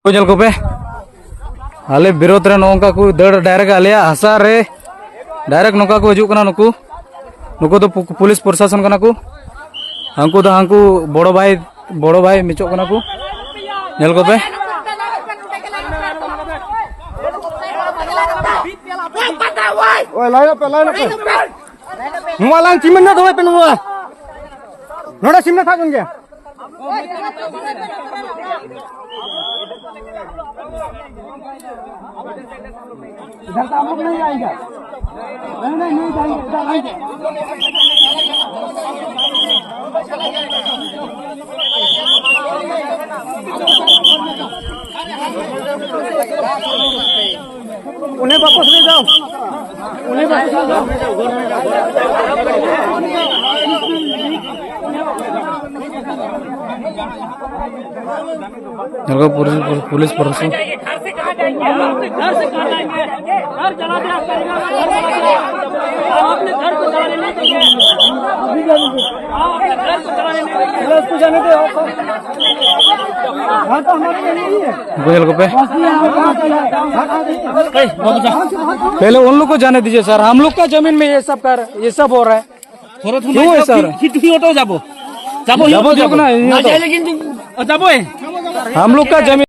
जल को पे आले विरोध रे नौका को दड़ डायरेक्ट आले हसा रे डायरेक्ट नौका को हजू कना नुकु नुकु तो पुलिस प्रशासन कना को हांकु तो हांकु बड़ो भाई मिचो कना को जल को पे ओए लाइन पे मुआलांग चिमन ना थोड़े पे नुआ नोड़ा सिमना था गंगे इधर तो हम लोग नहीं आएंगे नहीं जाएंगे इधर आएंगे उन्हें वापस ले जाओ उन्हें वापस ले जाओ पुलिस प्रशासन घर से कहाँ जाएंगे घर चला दे अपने घर को चलाने नहीं देंगे अपने घर को चलाने नहीं देंगे उसको जाने दो हाँ तो हमारे नहीं है गोयल को पे पहले उन लोग को जाने दीजिए सर हम लोग का जमीन में ये सब हो रहा है क्यों है सर जाबो हम लोग का जमीन